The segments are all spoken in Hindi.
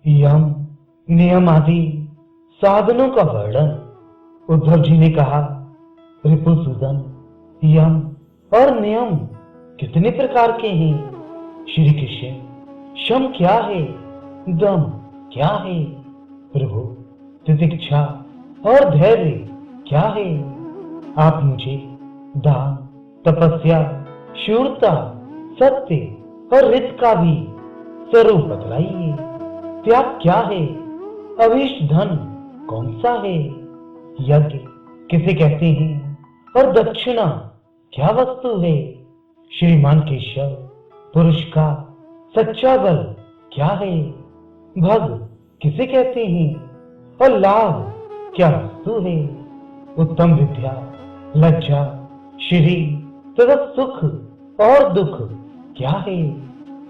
यम नियम आदि साधनों का वर्णन। उद्धव जी ने कहा, रिपुसूदन, यम और नियम कितने प्रकार के हैं? श्री कृष्ण, शम क्या है? दम क्या है? प्रभु, तितिक्षा और धैर्य क्या है? आप मुझे दान, तपस्या, शूरता, सत्य और रित का भी स्वरूप बतलाइए। त्याग क्या है? अभीष्ट धन कौन सा है? यज्ञ किसे कहते हैं? और दक्षिणा क्या वस्तु है? श्रीमान केशव, पुरुष का सच्चा बल क्या है? भग किसे कहते हैं? और लाभ क्या वस्तु है? उत्तम विद्या, लज्जा, श्री तथा सुख और दुख क्या है?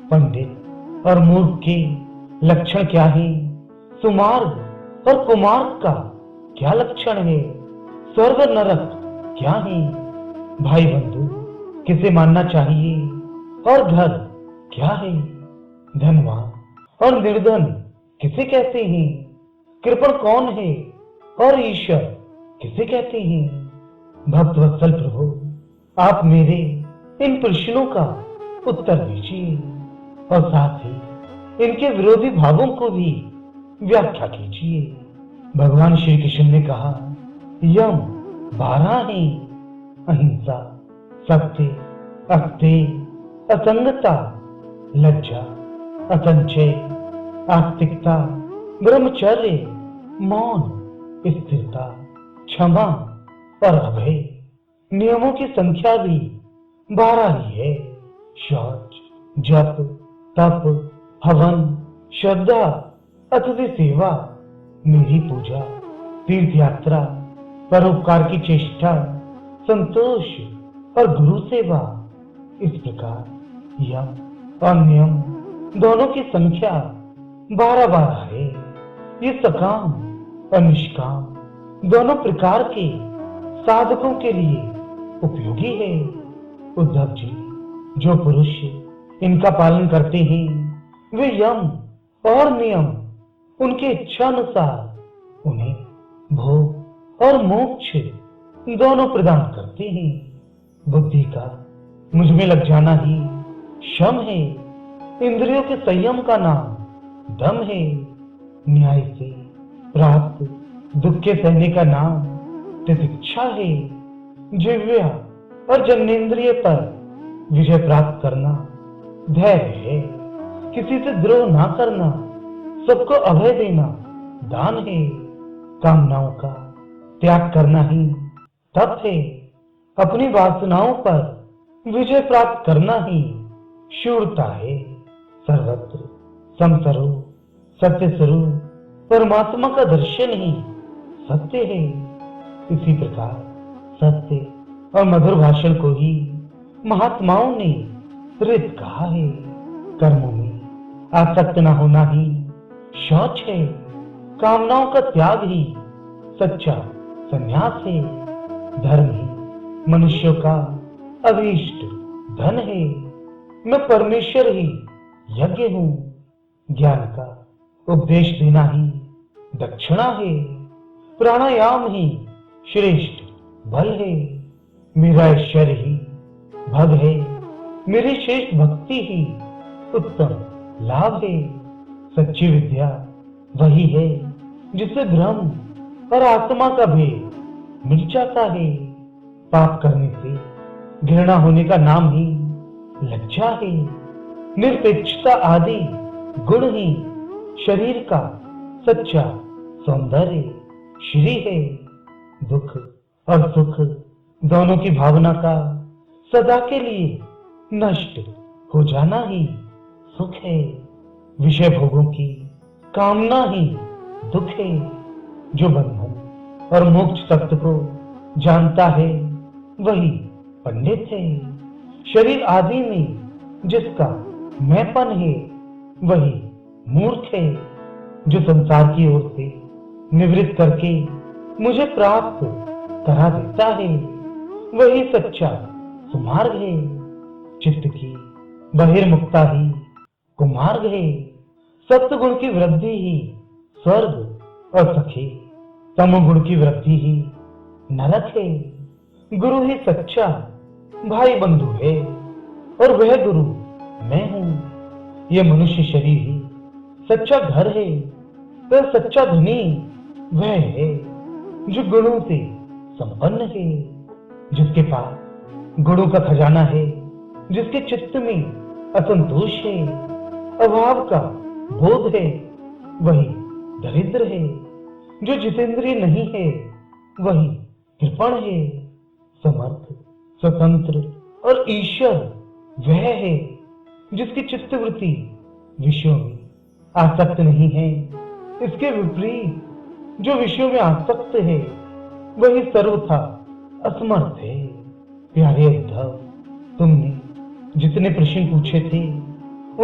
पंडित और मूर्ख के लक्षण क्या है? सुमार्ग और कुमार्ग का क्या लक्षण है? स्वर्ग नरक क्या है? भाई बंधु किसे मानना चाहिए? और घर क्या है? धनवान और निर्धन किसे कहते हैं? कृपण कौन है? और ईश्वर किसे कहते हैं? भक्त वत्सल प्रभु, आप मेरे इन प्रश्नों का उत्तर दीजिए और साथ ही इनके विरोधी भावों को भी व्याख्या कीजिए। भगवान श्री कृष्ण ने कहा, यम 12 है। अहिंसा, सत्य, अस्तेय, असंगता, लज्जा, असंचय, आस्तिकता, ब्रह्मचर्य, मौन, स्थिरता, क्षमा और अभय। नियमों की संख्या भी 12 ही है। शौच, जप, तप, हवन, श्रद्धा, अतिथि सेवा, मेरी पूजा, तीर्थ यात्रा, परोपकार की चेष्टा, संतोष और गुरु सेवा। इस प्रकार यम और नियम दोनों की संख्या 12 है। ये सकाम और निष्काम दोनों प्रकार के साधकों के लिए उपयोगी है। उद्धव जी, जो पुरुष इनका पालन करते हैं वे यम और नियम उनके इच्छा अनुसार उन्हें भोग और मोक्ष दोनों प्रदान करते हैं। बुद्धि का मुझ में लग जाना ही शम है। इंद्रियों के संयम का नाम दम है। न्याय से प्राप्त दुख के सहने का नाम तितिक्षा है। जिह्वा और जन्नेन्द्रिय पर विजय प्राप्त करना धैर्य है। किसी से द्रोह ना करना, सबको अभय देना दान है। कामनाओं का त्याग करना ही तप है। अपनी वासनाओं पर विजय प्राप्त करना ही शूरता है। सर्वत्र समस्वरूप सत्य स्वरूप परमात्मा का दर्शन ही सत्य है। इसी प्रकार सत्य और मधुर भाषण को ही महात्माओं ने रित कहा है। कर्मों में आसक्त न होना ही शौच है। कामनाओं का त्याग ही सच्चा संन्यास है। धर्म ही मनुष्यों का अभीष्ट धन है। मैं परमेश्वर ही यज्ञ हूं। ज्ञान का उपदेश देना ही दक्षिणा है। प्राणायाम ही श्रेष्ठ बल है। मेरा ऐश्वर्य ही भग है। मेरी श्रेष्ठ भक्ति ही उत्तम लाभ है। सच्ची विद्या वही है जिससे भ्रम और आत्मा का भेद मिट जाता है। पाप करने से घृणा होने का नाम ही लज्जा है। निरपेक्षता आदि गुण ही शरीर का सच्चा सौंदर्य श्री है। दुख और सुख दोनों की भावना का सदा के लिए नष्ट हो जाना ही सुख है। विषय भोगों की कामना ही दुख है। जो बंधन और मोक्ष तत्व को जानता है वही पंडित है। शरीर आदि में जिसका मैंपन है वही मूर्ख है। जो संसार की ओर से निवृत्त करके मुझे प्राप्त करा देता है वही सच्चा सुमार्ग है। चित्त की बहिर्मुखता ही कुमार्ग है। सत्गुण की वृद्धि ही स्वर्ग और सखी, तमोगुण की वृद्धि ही नरक है। गुरु ही सच्चा भाई बंधु है और वह गुरु मैं हूं। यह मनुष्य शरीर ही सच्चा घर है, वह सच्चा धनी वह है जो गुणों से संपन्न है, जिसके पास गुणों का खजाना है, जिसके चित्त में असंतोष है, अभाव का बोध है, वही दरिद्र है। जो जितेंद्रिय नहीं है वही कृपण है। समर्थ, स्वतंत्र और ईश्वर वह है जिसकी चित्तवृत्ति विषयों में आसक्त नहीं है। इसके विपरीत जो विषयों में आसक्त है वही सर्वथा असमर्थ है। प्यारे उद्धव, तुमने जितने प्रश्न पूछे थे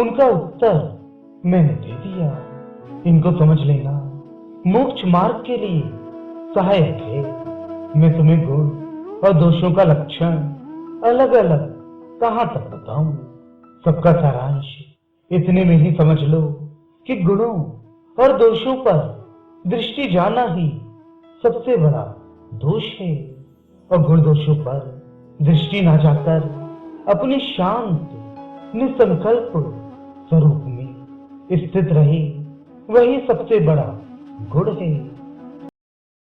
उनका उत्तर मैंने दे दिया। इनको समझ लेना मोक्ष मार्ग के लिए सहायक है। मैं तुम्हें गुण और दोषों का लक्षण अलग अलग कहां तक बताऊं? सबका सारांश इतने में ही समझ लो कि गुणों और दोषों पर दृष्टि जाना ही सबसे बड़ा दोष है, और गुण दोषों पर दृष्टि ना जाकर अपने शांत निसंकल्प स्वरूप में स्थित रहे वही सबसे बड़ा गुण है।